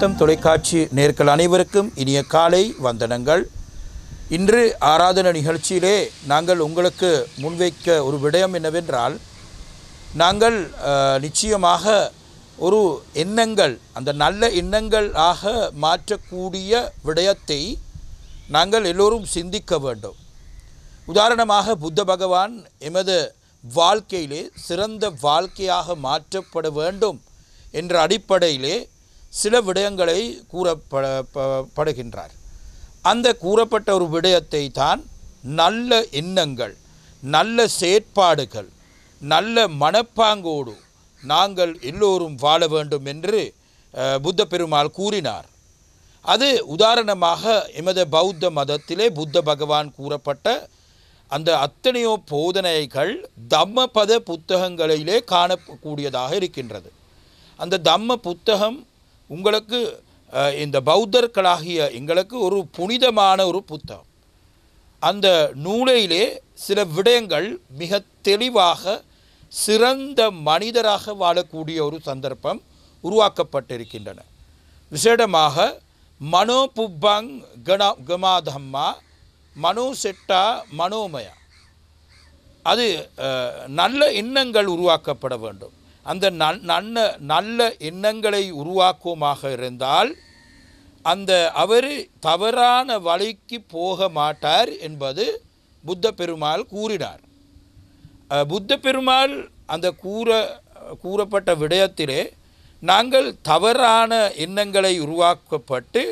சத்தம் தொலைக்காட்சி நேயர்கள் அனைவருக்கும் இனிய காலை வந்தனங்கள். இன்று ஆராதனை நிகழ்ச்சியிலே நாங்கள் உங்களுக்கு முன்வைக்க ஒரு விடயம் என்னவென்றால், நாங்கள் நிச்சயமாக ஒரு எண்ணங்கள், அந்த நல்ல எண்ணங்களாக மாற்றக்கூடிய விடயத்தை நாங்கள் எல்லோரும் சிந்திக்க வேண்டும். உதாரணமாக புத்த பகவான் எமது வாழ்க்கையிலே சிறந்த வாழ்க்கையாக மாற்றப்பட வேண்டும் என்ற அடிப்படையிலே சில விடயங்களை கூறப்படுகின்றார். அந்த கூறப்பட்ட ஒரு விடயத்தை தான் நல்ல எண்ணங்கள், நல்ல செயற்பாடுகள், நல்ல மனப்பாங்கோடு நாங்கள் எல்லோரும் வாழ வேண்டும் என்று புத்த பெருமாள் கூறினார். அது உதாரணமாக எமது பௌத்த மதத்திலே புத்த பகவான் கூறப்பட்ட அந்த அத்தனையோ போதனைகள் தம்மபத புத்தகங்களிலே காணக்கூடியதாக இருக்கின்றது. அந்த தம்ம புத்தகம் உங்களுக்கு இந்த பௌத்தர்களாகிய எங்களுக்கு ஒரு புனிதமான ஒரு புத்தகம். அந்த நூலிலே சில விடயங்கள் மிக தெளிவாக சிறந்த மனிதராக வாழக்கூடிய ஒரு சந்தர்ப்பம் உருவாக்கப்பட்டிருக்கின்றன. விசேடமாக மனோபுப்பங் கமாதம்மா மனோசெட்டா மனோமயா, அது நல்ல எண்ணங்கள் உருவாக்கப்பட வேண்டும். அந்த நல்ல எண்ணங்களை உருவாக்குவமாக இருந்தால் அந்த அவர் தவறான வழிக்கு போக மாட்டார் என்பது புத்த பெருமாள் கூறினார். புத்த பெருமாள் அந்த கூறப்பட்ட விடயத்திலே நாங்கள் தவறான எண்ணங்களை உருவாக்கப்பட்டு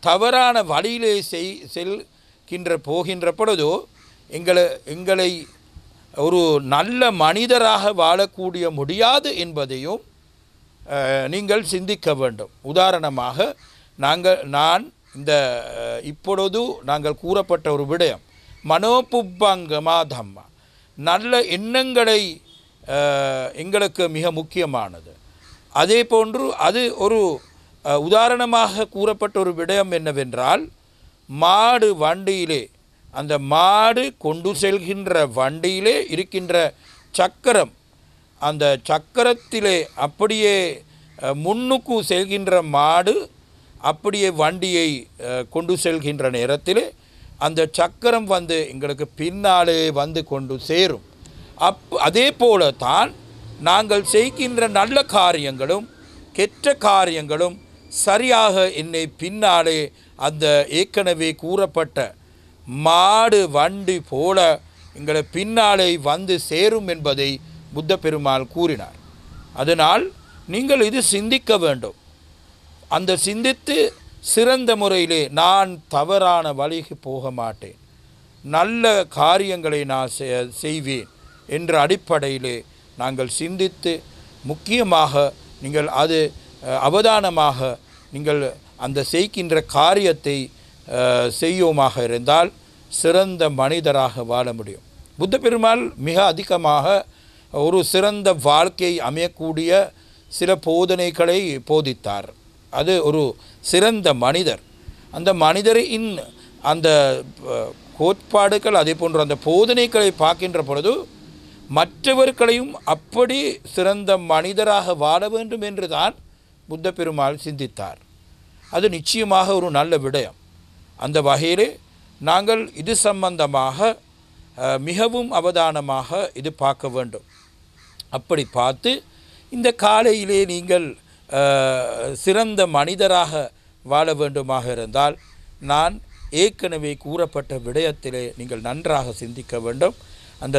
தவறான வழியிலே போகின்ற பொழுதோ எங்களை ஒரு நல்ல மனிதராக வாழக்கூடிய முடியாது என்பதையும் நீங்கள் சிந்திக்க வேண்டும். உதாரணமாக இப்பொழுது நாங்கள் கூறப்பட்ட ஒரு விடயம் மனோபுப்பங்கமாதம்மா, நல்ல எண்ணங்களை எங்களுக்கு மிக முக்கியமானது. அதே போன்று அது ஒரு உதாரணமாக கூறப்பட்ட ஒரு விடயம் என்னவென்றால், மாடு வண்டியிலே, அந்த மாடு கொண்டு செல்கின்ற வண்டியிலே இருக்கின்ற சக்கரம், அந்த சக்கரத்திலே அப்படியே முன்னுக்கு செல்கின்ற மாடு அப்படியே வண்டியை கொண்டு செல்கின்ற நேரத்திலே அந்த சக்கரம் எங்களுக்கு பின்னாலே கொண்டு சேரும். அதே போல தான் நாங்கள் செய்கின்ற நல்ல காரியங்களும் கெட்ட காரியங்களும் சரியாக என்னை பின்னாலே அந்த ஏற்கனவே கூறப்பட்ட மாடு வண்டி போல எங்களை பின்னாலே சேரும் என்பதை புத்த பெருமாள் கூறினார். அதனால் நீங்கள் இது சிந்திக்க வேண்டும். அந்த சிந்தித்து சிறந்த முறையிலே நான் தவறான வழிக்கு போக மாட்டேன், நல்ல காரியங்களை நான் செய்வேன் என்ற அடிப்படையிலே நாங்கள் சிந்தித்து முக்கியமாக நீங்கள் அது அவதானமாக நீங்கள் அந்த செய்கின்ற காரியத்தை செய்யோமாக இருந்தால் சிறந்த மனிதராக வாழ முடியும். புத்த பெருமாள் மிக அதிகமாக ஒரு சிறந்த வாழ்க்கை அமையக்கூடிய சில போதனைகளை போதித்தார். அது ஒரு சிறந்த மனிதர். அந்த மனிதரின் அந்த கோட்பாடுகள் அதே போன்ற அந்த போதனைகளை பார்க்கின்ற பொழுது மற்றவர்களையும் அப்படி சிறந்த மனிதராக வாழ வேண்டும் என்று தான் புத்த பெருமாள் சிந்தித்தார். அது நிச்சயமாக ஒரு நல்ல விடயம். அந்த வகையிலே நாங்கள் இது சம்பந்தமாக மிகவும் அவதானமாக இது பார்க்க வேண்டும். அப்படி பார்த்து இந்த காலையிலே நீங்கள் சிறந்த மனிதராக வாழ வேண்டுமாக இருந்தால் நான் ஏற்கனவே கூறப்பட்ட விடயத்திலே நீங்கள் நன்றாக சிந்திக்க வேண்டும். அந்த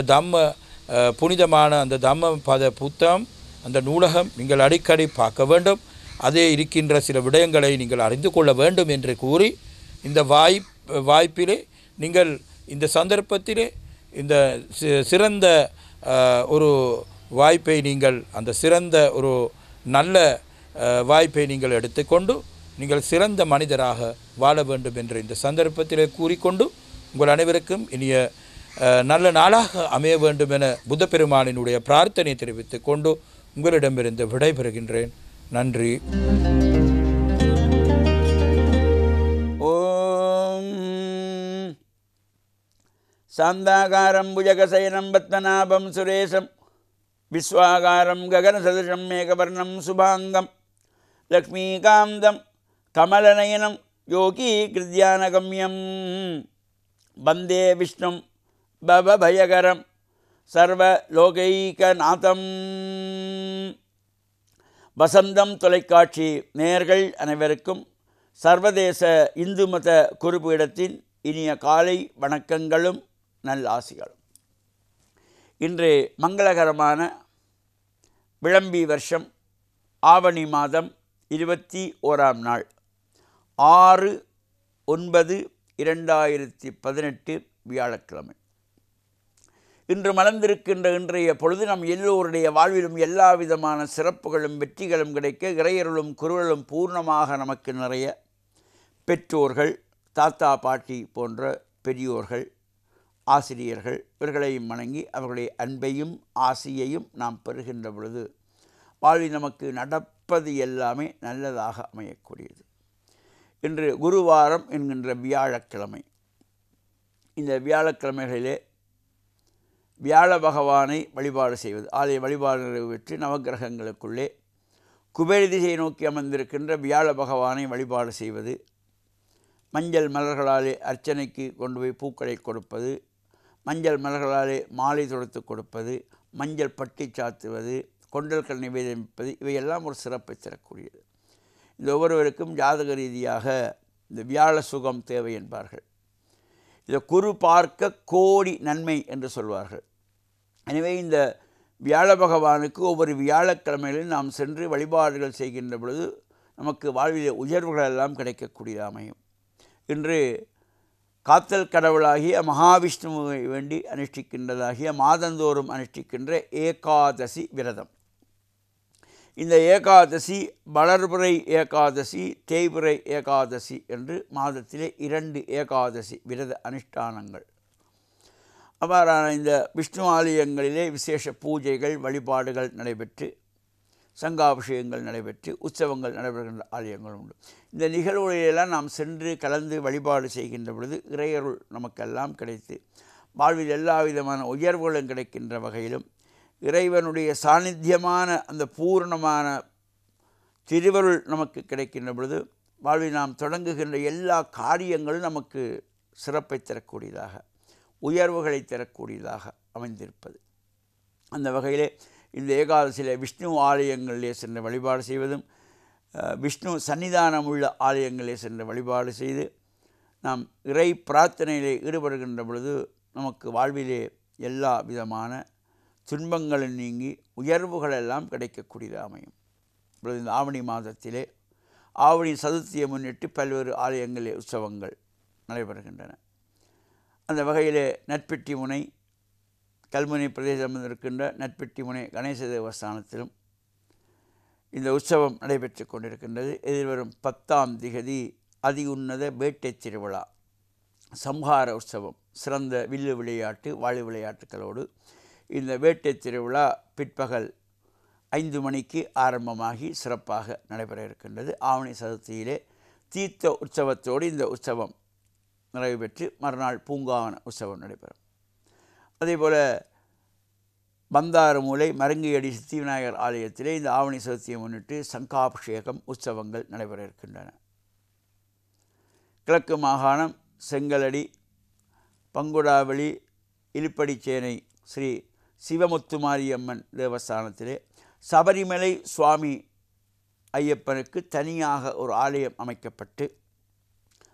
புனிதமான அந்த தம்ம பத புத்தகம், அந்த நூலகம் நீங்கள் அடிக்கடி பார்க்க வேண்டும். அதே இருக்கின்ற சில விடயங்களை நீங்கள் அறிந்து கொள்ள வேண்டும் என்று கூறி இந்த வாய்ப்பிலே நீங்கள் இந்த சந்தர்ப்பத்திலே இந்த சிறந்த ஒரு வாய்ப்பை நீங்கள் அந்த சிறந்த ஒரு நல்ல வாய்ப்பை நீங்கள் எடுத்துக்கொண்டு நீங்கள் சிறந்த மனிதராக வாழ வேண்டும் என்று இந்த சந்தர்ப்பத்திலே கூறிக்கொண்டு உங்கள் அனைவருக்கும் இனிய நல்ல நாளாக அமைய வேண்டும் என புத்த பெருமானினுடைய பிரார்த்தனை தெரிவித்துக் கொண்டு உங்களிடமிருந்து விடைபெறுகின்றேன். நன்றி. ஓம் சாந்தாகாரம் புஜகசயனம் பத்மநாபம் சுரேஷம் விஸ்வாகாரம் ககனசதசம் மேகவர்ணம் சுபாங்கம் லக்ஷ்மீகாந்தம் கமலநயனம் யோகி கிருத்யானகம்யம் வந்தே விஷ்ணும் பவபயகரம் சர்வலோகைகநாதம். வசந்தம் தொலைக்காட்சி நேயர்கள் அனைவருக்கும் சர்வதேச இந்து மத குருபீடத்தின் இனிய காலை வணக்கங்களும் நல்லாசிகளும். இன்று மங்களகரமான விளம்பி வருஷம் ஆவணி மாதம் 21ஆம் நாள் 6/9/2018 வியாழக்கிழமை. இன்று மலர்ந்திருக்கின்ற இன்றைய பொழுது நம் எல்லோருடைய வாழ்விலும் எல்லா விதமான சிறப்புகளும் வெற்றிகளும் கிடைக்க இறையருளும் குருவலும் பூர்ணமாக நமக்கு நிறைய பெற்றோர்கள், தாத்தா பாட்டி போன்ற பெரியோர்கள், ஆசிரியர்கள் இவர்களையும் வணங்கி அவர்களுடைய அன்பையும் ஆசியையும் நாம் பெறுகின்ற பொழுது வாழ்வில் நமக்கு நடப்பது எல்லாமே நல்லதாக அமையக்கூடியது. இன்று குருவாரம் என்கின்ற வியாழக்கிழமை. இந்த வியாழக்கிழமைகளிலே வியாழ பகவானை வழிபாடு செய்வது, ஆலய வழிபாடு நிறைவேற்றி நவகிரகங்களுக்குள்ளே குபேர திசையை நோக்கி அமர்ந்திருக்கின்ற வியாழ பகவானை வழிபாடு செய்வது, மஞ்சள் மலர்களாலே அர்ச்சனைக்கு கொண்டு போய் பூக்களை கொடுப்பது, மஞ்சள் மலர்களாலே மாலை தொடுத்து கொடுப்பது, மஞ்சள் பட்டி சாத்துவது, கொண்டல்கள் நிவேதிப்பது, இவையெல்லாம் ஒரு சிறப்பை தரக்கூடியது. இந்த ஒவ்வொருவருக்கும் ஜாதக ரீதியாக இந்த வியாழ சுகம் தேவை என்பார்கள். இதை குரு பார்க்க கோடி நன்மை என்று சொல்வார்கள். எனவே இந்த வியாழ பகவானுக்கு ஒவ்வொரு வியாழக்கிழமைகளில் நாம் சென்று வழிபாடுகள் செய்கின்ற பொழுது நமக்கு வாழ்வில் உயர்வுகள் எல்லாம் கிடைக்கக்கூடியது அமையும். இன்று காத்தல் கடவுளாகிய மகாவிஷ்ணுவை வேண்டி அனுஷ்டிக்கின்றதாகிய மாதந்தோறும் அனுஷ்டிக்கின்ற ஏகாதசி விரதம். இந்த ஏகாதசி வளர்புரை ஏகாதசி, தேய்புரை ஏகாதசி என்று மாதத்திலே 2 ஏகாதசி விரத அனுஷ்டானங்கள். அவ்வாறான இந்த விஷ்ணு ஆலயங்களிலே விசேஷ பூஜைகள் வழிபாடுகள் நடைபெற்று சங்காபிஷேகங்கள் நடைபெற்று உற்சவங்கள் நடைபெறுகின்ற ஆலயங்கள் உண்டு. இந்த நிகழ்வுகளிலெல்லாம் நாம் சென்று கலந்து வழிபாடு செய்கின்ற பொழுது இறையருள் நமக்கெல்லாம் கிடைத்து வாழ்வில் எல்லா விதமான உயர்வுகளும் கிடைக்கின்ற வகையிலும் இறைவனுடைய சாநித்தியமான அந்த பூர்ணமான திருவருள் நமக்கு கிடைக்கின்ற பொழுது வாழ்வில் நாம் தொடங்குகின்ற எல்லா காரியங்களும் நமக்கு சிறப்பை தரக்கூடியதாக, உயர்வுகளை தரக்கூடியதாக அமைந்திருப்பது. அந்த வகையிலே இந்த ஏகாதசியில் விஷ்ணு ஆலயங்களிலே சென்று வழிபாடு செய்வதும், விஷ்ணு சன்னிதானம் உள்ள ஆலயங்களிலே சென்று வழிபாடு செய்து நாம் இறை பிரார்த்தனையிலே ஈடுபடுகின்ற பொழுது நமக்கு வாழ்விலே எல்லா விதமான துன்பங்களும் நீங்கி உயர்வுகளெல்லாம் கிடைக்கக்கூடியதாக அமையும். இப்பொழுது இந்த ஆவணி மாதத்திலே ஆவணி சதுர்த்தியை முன்னிட்டு பல்வேறு ஆலயங்களிலே உற்சவங்கள் நடைபெறுகின்றன. அந்த வகையிலே நட்பெட்டி முனை கல்முனை பிரதேசம் இருக்கின்ற நட்பெட்டி முனை கணேச தேவஸ்தானத்திலும் இந்த உற்சவம் நடைபெற்று கொண்டிருக்கின்றது. எதிர்வரும் 10ஆம் திகதி அதி உன்னத வேட்டை திருவிழா சம்ஹார உற்சவம், சிறந்த வில்லு விளையாட்டு வாழு விளையாட்டுகளோடு இந்த வேட்டை திருவிழா பிற்பகல் 5 மணிக்கு ஆரம்பமாகி சிறப்பாக நடைபெற இருக்கின்றது. ஆவணி சதுர்த்தியிலே தீர்த்த உற்சவத்தோடு இந்த உற்சவம் நிறைவு பெற்று மறுநாள் பூங்காவன உற்சவம் நடைபெறும். அதேபோல் பந்தாரமூலை மருங்கையடி சித்தி விநாயகர் ஆலயத்திலே இந்த ஆவணி சதுர்த்தியை முன்னிட்டு சங்காபிஷேகம் உற்சவங்கள் நடைபெற இருக்கின்றன. கிழக்கு மாகாணம் செங்கலடி பங்குடாவளி இலுப்படிச்சேனை ஸ்ரீ சிவமுத்துமாரியம்மன் தேவஸ்தானத்திலே சபரிமலை சுவாமி ஐயப்பனுக்கு தனியாக ஒரு ஆலயம் அமைக்கப்பட்டு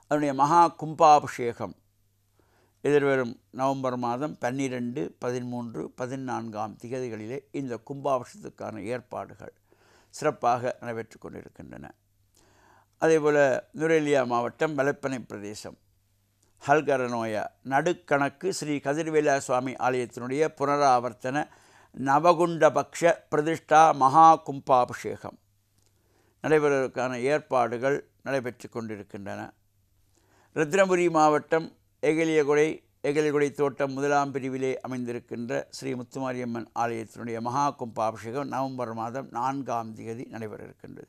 அதனுடைய மகா கும்பாபிஷேகம் எதிர்வரும் நவம்பர் மாதம் 12, 13, 14ஆம் திகதிகளிலே இந்த கும்பாபிஷேகத்துக்கான ஏற்பாடுகள் சிறப்பாக நடைபெற்று கொண்டிருக்கின்றன. அதேபோல் நுரேலியா மாவட்டம் வலப்பனை பிரதேசம் ஹல்கரநோயா நடுக்கணக்கு ஸ்ரீ கதிர்வேலா சுவாமி ஆலயத்தினுடைய புனராவர்த்தன நவகுண்டபக்ஷ பிரதிஷ்டா மகா கும்பாபிஷேகம் நடைபெறுவதற்கான ஏற்பாடுகள் நடைபெற்று கொண்டிருக்கின்றன. ரத்னபுரி மாவட்டம் எகலியகுடை தோட்டம் 1ஆம் பிரிவிலே அமைந்திருக்கின்ற ஸ்ரீ முத்துமாரியம்மன் ஆலயத்தினுடைய மகா கும்பாபிஷேகம் நவம்பர் மாதம் 4ஆம் திகதி நடைபெற இருக்கின்றது.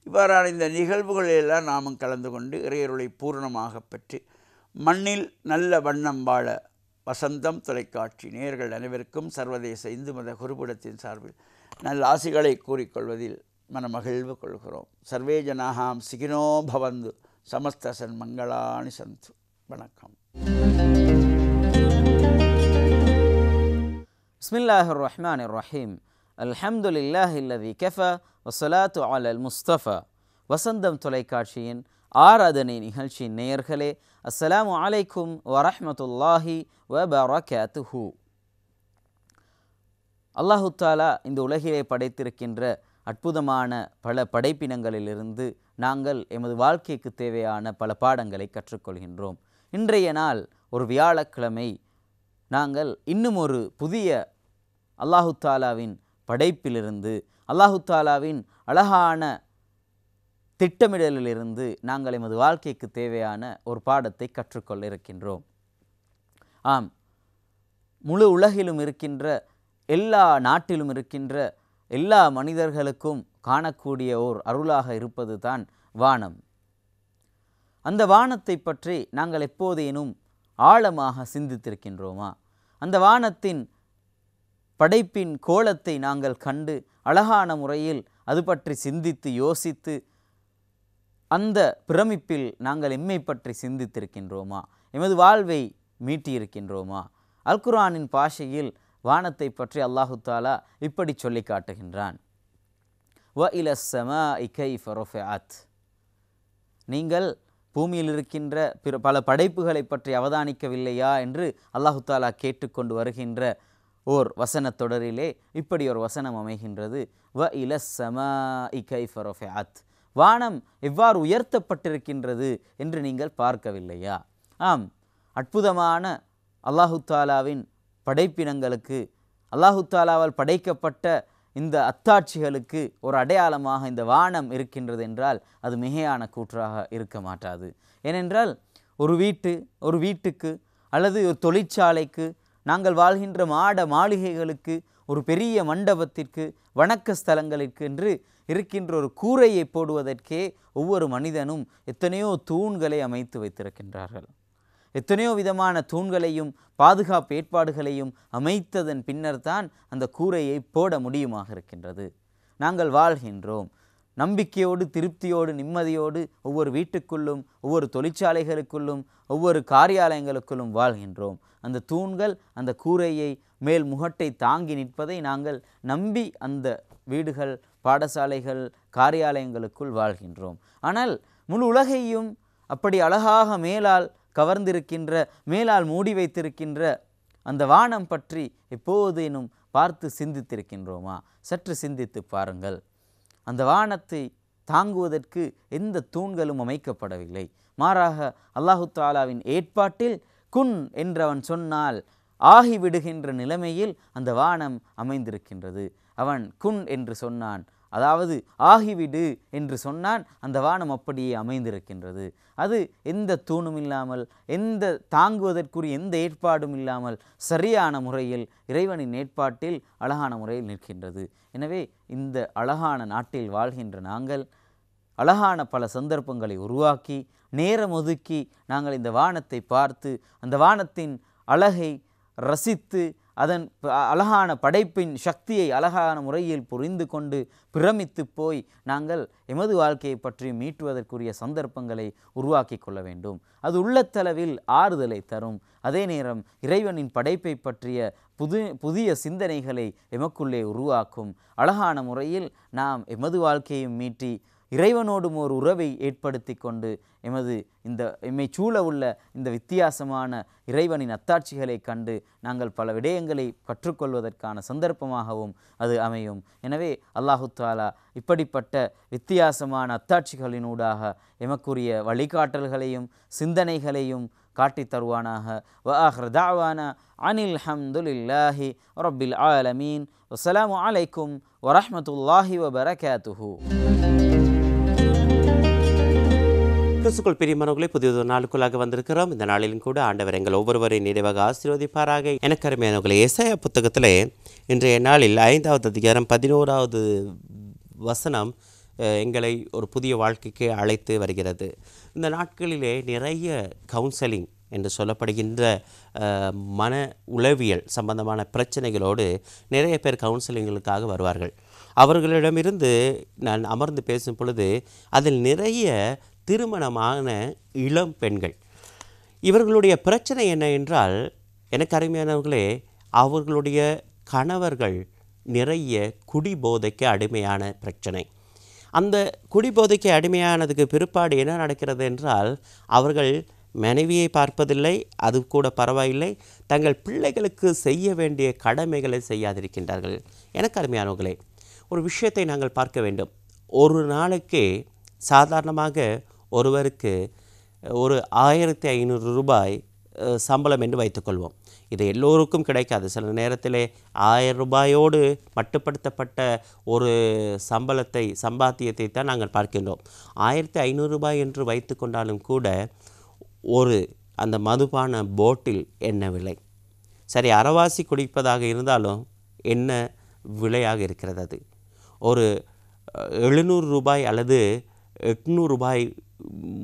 இவ்வாறான இந்த நிகழ்வுகளெல்லாம் நாமும் கலந்து கொண்டு இறையருளை பூரணமாக பெற்று மண்ணில் நல்ல வண்ணம் வாழ வசந்தம் தொலைக்காட்சி நேயர்கள் அனைவருக்கும் சர்வதேச இந்து மத குருபீடத்தின் சார்பில் நல்ல ஆசிகளை கூறிக்கொள்வதில் மனமகிழ்வு கொள்கிறோம். சர்வே ஜனாஹாம் சிகினோ பவந்து சமஸ்த சன்மங்களானி சந்து. வணக்கம். பிஸ்மில்லாஹிர் ரஹ்மானிர் ரஹீம். அல்ஹம்துலில்லாஹில்லதி கஃபா வஸ்ஸலாத்து அலல் முஸ்தஃபா. வசந்தம் தொலைக்காட்சியின் ஆராதனை நிகழ்ச்சியின் நேயர்களே, அஸ்ஸலாமு அலைக்கும் வரஹ்மத்துல்லாஹி வபரகாத்துஹு. அல்லாஹு தாலா இந்த உலகிலே படைத்திருக்கின்ற அற்புதமான பல படைப்பினங்களிலிருந்து நாங்கள் எமது வாழ்க்கைக்கு தேவையான பல பாடங்களை கற்றுக்கொள்கின்றோம். இன்றைய நாள் ஒரு வியாழக்கிழமை. நாங்கள் இன்னும் ஒரு புதிய அல்லாஹு தாலாவின் படைப்பிலிருந்து, அல்லாஹு தாலாவின் அழகான திட்டமிடலிலிருந்து நாங்கள் எமது வாழ்க்கைக்கு தேவையான ஒரு பாடத்தை கற்றுக்கொள்ள இருக்கின்றோம். ஆம், முழு உலகிலும் இருக்கின்ற எல்லா நாட்டிலும் இருக்கின்ற எல்லா மனிதர்களுக்கும் காணக்கூடிய ஓர் அருளாக இருப்பது தான் வானம். அந்த வானத்தை பற்றி நாங்கள் எப்போதேனும் ஆழமாக சிந்தித்திருக்கின்றோமா? அந்த வானத்தின் படைப்பின் கோலத்தை நாங்கள் கண்டு அழகான முறையில் அது பற்றி சிந்தித்து யோசித்து அந்த பிரமிப்பில் நாங்கள் எம்மை பற்றி சிந்தித்திருக்கின்றோமா? எமது வாழ்வை மீட்டியிருக்கின்றோமா? அல் குர்ஆனின் பாஷையில் வானத்தை பற்றி அல்லாஹு தாலா இப்படி சொல்லி காட்டுகின்றான். வ இலஸ் ஸமாஇ கைஃப ருஃபிஅத். நீங்கள் பூமியில் இருக்கின்ற பல படைப்புகளை பற்றி அவதானிக்கவில்லையா என்று அல்லாஹு தாலா கேட்டுக்கொண்டு வருகின்ற ஓர் வசனத் தொடரிலே இப்படி ஒரு வசனம் அமைகின்றது. வ இலஸ் ஸமாஇ கைஃப ருஃபிஅத். வானம் எவ்வாறு உயர்த்தப்பட்டிருக்கின்றது என்று நீங்கள் பார்க்கவில்லையா? ஆம், அற்புதமான அல்லாஹு தாலாவின் படைப்பினங்களுக்கு, அல்லாஹு தாலாவால் படைக்கப்பட்ட இந்த அத்தாட்சிகளுக்கு ஒரு அடையாளமாக இந்த வானம் இருக்கின்றது என்றால் அது மிகையான கூற்றாக இருக்க மாட்டாது. ஏனென்றால் ஒரு வீட்டுக்கு அல்லது ஒரு தொழிற்சாலைக்கு, நாங்கள் வாழ்கின்ற மாளிகைகளுக்கு, ஒரு பெரிய மண்டபத்திற்கு, வணக்க ஸ்தலங்களுக்கு என்று இருக்கின்ற ஒரு கூரையை போடுவதற்கே ஒவ்வொரு மனிதனும் எத்தனையோ தூண்களை அமைத்து வைத்திருக்கின்றார்கள். எத்தனையோ விதமான தூண்களையும் பாதுகாப்பு ஏற்பாடுகளையும் அமைத்ததன் பின்னர் தான் அந்த கூரையை போட முடியுமாக இருக்கின்றது. நாங்கள் வாழ்கின்றோம் நம்பிக்கையோடு, திருப்தியோடு, நிம்மதியோடு ஒவ்வொரு வீட்டுக்குள்ளும், ஒவ்வொரு தொழிற்சாலைகளுக்குள்ளும், ஒவ்வொரு காரியாலயங்களுக்குள்ளும் வாழ்கின்றோம். அந்த தூண்கள் அந்த கூரையை மேல் முகட்டை தாங்கி நிற்பதை நாங்கள் நம்பி அந்த வீடுகள், பாடசாலைகள், காரியாலயங்களுக்குள் வாழ்கின்றோம். ஆனால் முழு உலகையும் அப்படி அழகாக மேலால் கவர்ந்திருக்கின்ற, மேலால் மூடி வைத்திருக்கின்ற அந்த வானம் பற்றி எப்போதேனும் பார்த்து சிந்தித்திருக்கின்றோமா? சற்று சிந்தித்து பாருங்கள். அந்த வானத்தை தாங்குவதற்கு எந்த தூண்களும் அமைக்கப்படவில்லை. மாறாக அல்லாஹு தாலாவின் ஏற்பாட்டில் குன் என்றவன் சொன்னால் ஆகிவிடுகின்ற நிலைமையில் அந்த வானம் அமைந்திருக்கின்றது. அவன் குன் என்று சொன்னான், அதாவது ஆகிவிடு என்று சொன்னான், அந்த வானம் அப்படியே அமைந்திருக்கின்றது. அது எந்த தூணும் இல்லாமல், எந்த தாங்குவதற்குரிய எந்த ஏற்பாடும் இல்லாமல் சரியான முறையில் இறைவனின் ஏற்பாட்டில் அழகான முறையில் நிற்கின்றது. எனவே இந்த அழகான நாட்டில் வாழ்கின்ற நாங்கள் அழகான பல சந்தர்ப்பங்களை உருவாக்கி, நேரம் ஒதுக்கி நாங்கள் இந்த வானத்தை பார்த்து, அந்த வானத்தின் அழகை ரசித்து, அதன் அழகான படைப்பின் சக்தியை அழகான முறையில் புரிந்து கொண்டு பிரமித்து போய் நாங்கள் எமது வாழ்க்கையை பற்றி மீட்டுவதற்குரிய சந்தர்ப்பங்களை உருவாக்கி கொள்ள வேண்டும். அது உள்ளத்தளவில் ஆறுதலை தரும். அதே நேரம் இறைவனின் படைப்பை பற்றிய புதிய சிந்தனைகளை எமக்குள்ளே உருவாக்கும். அழகான முறையில் நாம் எமது வாழ்க்கையும் மீட்டி இறைவனோடும் ஒரு உறவை ஏற்படுத்தி கொண்டு எம்மை சூழ உள்ள இந்த வித்தியாசமான இறைவனின் அத்தாட்சிகளை கண்டு நாங்கள் பல விடயங்களை கற்றுக்கொள்வதற்கான சந்தர்ப்பமாகவும் அது அமையும். எனவே அல்லாஹு தாலா இப்படிப்பட்ட வித்தியாசமான அத்தாட்சிகளினூடாக எமக்குரிய வழிகாட்டல்களையும் சிந்தனைகளையும் காட்டி தருவானாக. வ ஆஹிரு தஅவானா அனில் ஹம்துலில்லாஹி ரப்பில் ஆலமீன். வஸ்ஸலாமு அலைக்கும் வரஹ்மத்துல்லாஹி வபரகாத்துஹு. கிறிஸ்துக்குள் பிரியமானவர்களே, புதியதொரு நாளுக்குள்ளாக வந்திருக்கிறோம். இந்த நாளிலும் கூட ஆண்டவர் எங்கள் ஒவ்வொருவரையும் நிறைவாக ஆசீர்வதிப்பாராக. எனக்கு அருமையானவர்களே, எசாயா புத்தகத்திலே இன்றைய நாளில் 5வது அதிகாரம் 11வது வசனம் எங்களை ஒரு புதிய வாழ்க்கைக்கு அழைத்து வருகிறது. இந்த நாட்களிலே நிறைய கவுன்சலிங் என்று சொல்லப்படுகின்ற மன உளவியல் சம்பந்தமான பிரச்சனைகளோடு நிறைய பேர் கவுன்சிலிங்களுக்காக வருவார்கள். அவர்களிடமிருந்து நான் அமர்ந்து பேசும் பொழுது அதில் நிறைய திருமணமான இளம் பெண்கள். இவர்களுடைய பிரச்சனை என்ன என்றால், எனக்கு அருமையானவர்களே, அவர்களுடைய கணவர்கள் நிறைய குடிபோதைக்கு அடிமையான பிரச்சனை. அந்த குடிபோதைக்கு அடிமையானதுக்கு பிற்பாடு என்ன நடக்கிறது என்றால், அவர்கள் மனைவியை பார்ப்பதில்லை, அது கூட பரவாயில்லை, தங்கள் பிள்ளைகளுக்கு செய்ய வேண்டிய கடமைகளை செய்யாதிருக்கின்றார்கள். எனக்கு அருமையானவர்களே, ஒரு விஷயத்தை நாங்கள் பார்க்க வேண்டும். ஒரு நாளைக்கு சாதாரணமாக ஒருவருக்கு ஒரு 1500 ரூபாய் சம்பளம் என்று வைத்துக்கொள்வோம். இது எல்லோருக்கும் கிடைக்காது. சில நேரத்தில் 1000 ரூபாயோடு மட்டுப்படுத்தப்பட்ட ஒரு சம்பாத்தியத்தை தான் நாங்கள் பார்க்கின்றோம். 1500 ரூபாய் என்று வைத்து கொண்டாலும் கூட ஒரு அந்த மதுபான போட்டில் என்ன விலை? சரி, அரைவாசி குடிப்பதாக இருந்தாலும் என்ன விலையாக இருக்கிறது? அது ஒரு 700 ரூபாய் அல்லது 800 ரூபாய்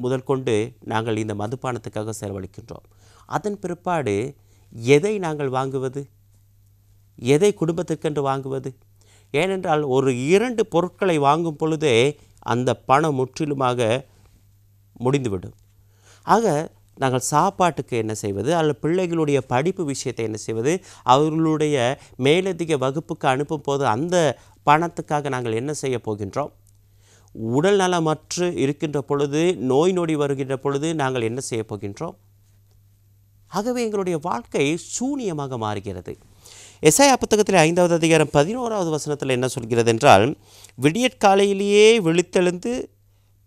முதல் கொண்டு நாங்கள் இந்த மதுபானத்துக்காக செலவழிக்கின்றோம். அதன் பிற்பாடு எதை நாங்கள் வாங்குவது? எதை குடும்பத்திற்கென்று வாங்குவது? ஏனென்றால் ஒரு 2 பொருட்களை வாங்கும் பொழுதே அந்த பணம் முற்றிலுமாக முடிந்துவிடும். ஆக நாங்கள் சாப்பாட்டுக்கு என்ன செய்வது, அல்லது பிள்ளைகளுடைய படிப்பு விஷயத்தை என்ன செய்வது, அவர்களுடைய மேலதிக வகுப்புக்கு அனுப்பும் போது அந்த பணத்துக்காக நாங்கள் என்ன செய்ய போகின்றோம்? உடல் நலமற்று இருக்கின்ற பொழுது, நோய் நொடி வருகின்ற பொழுது நாங்கள் என்ன செய்ய போகின்றோம்? ஆகவே எங்களுடைய வாழ்க்கை சூனியமாக மாறுகிறது. எசாயா புத்தகத்தில் 5வது அதிகாரம் 11வது வசனத்தில் என்ன சொல்கிறது என்றால், விடியற்காலையிலேயே விழித்தெழுந்து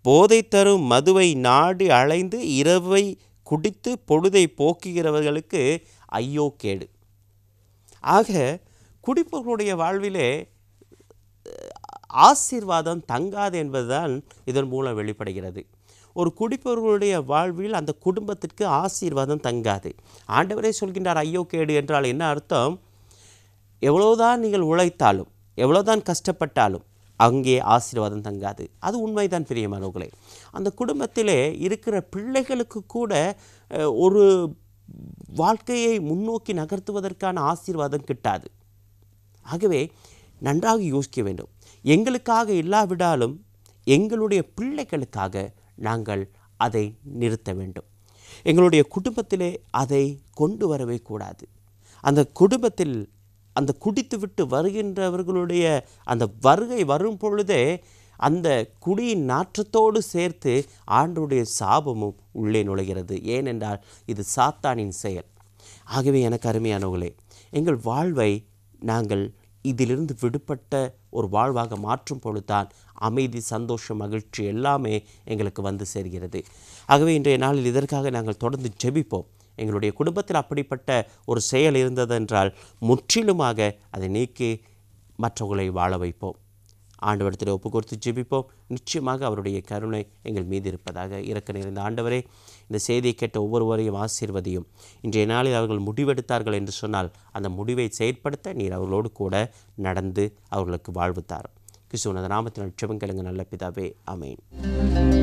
போதை தரும் மதுவை நாடி அலைந்து இரவை குடித்து பொழுதை போக்குகிறவர்களுக்கு ஐயோ கேடு. ஆக குடிப்பவர்களுடைய வாழ்விலே ஆசீர்வாதம் தங்காது என்பதுதான் இதன் மூலம் வெளிப்படுகிறது. ஒரு குடிப்பவர்களுடைய வாழ்வில் அந்த குடும்பத்திற்கு ஆசீர்வாதம் தங்காது. ஆண்டவரே சொல்கின்றார் ஐயோ கேடு என்றால் என்ன அர்த்தம்? எவ்வளோதான் நீங்கள் உழைத்தாலும், எவ்வளோதான் கஷ்டப்பட்டாலும் அங்கே ஆசீர்வாதம் தங்காது. அது உண்மைதான் பிரியமானவர்களே. அந்த குடும்பத்திலே இருக்கிற பிள்ளைகளுக்கு கூட ஒரு வாழ்க்கையை முன்னோக்கி நகர்த்துவதற்கான ஆசீர்வாதம் கிட்டாது. ஆகவே நன்றாக யோசிக்க வேண்டும். எங்களுக்காக இல்லாவிடாலும் எங்களுடைய பிள்ளைகளுக்காக நாங்கள் அதை நிறுத்த வேண்டும். எங்களுடைய குடும்பத்திலே அதை கொண்டு வரவே கூடாது. அந்த குடும்பத்தில் அந்த குடித்துவிட்டு வருகின்றவர்களுடைய அந்த வருகை வரும் பொழுதே அந்த குடியின் நாற்றத்தோடு சேர்த்து ஆண்டவருடைய சாபமும் உள்ளே நுழைகிறது. ஏனென்றால் இது சாத்தானின் செயல். ஆகவே எனக்கு அருமையானவர்களே, எங்கள் வாழ்வை நாங்கள் இதிலிருந்து விடுபட்ட ஒரு வாழ்வாக மாற்றும் பொழுதுதான் அமைதி, சந்தோஷம், மகிழ்ச்சி எல்லாமே எங்களுக்கு வந்து சேர்கிறது. ஆகவே இன்றைய நாளில் இதற்காக நாங்கள் தொடர்ந்து ஜெபிப்போம். எங்களுடைய குடும்பத்தில் அப்படிப்பட்ட ஒரு செயல் இருந்ததென்றால் முற்றிலுமாக அதை நீக்கி மற்றவர்களை வாழ வைப்போம். ஆண்டவரிடத்தில் ஒப்பு கொடுத்து ஜெபிப்போம். நிச்சயமாக அவருடைய கருணை எங்கள் மீது இருப்பதாக. இரக்க நிறைந்த ஆண்டவரே, இந்த செய்தியை கேட்ட ஒவ்வொருவரையும் ஆசீர்வதியும். இன்றைய நாளில் அவர்கள் முடிவெடுத்தார்கள் என்று சொன்னால் அந்த முடிவை செயற்படுத்த நீர் அவர்களோடு கூட நடந்து அவர்களுக்கு வாழ்வு தாரும். கிறிஸ்துவின் நாமத்தில் ஜெபம் கேளுங்க நல்ல பிதாவே, ஆமென்.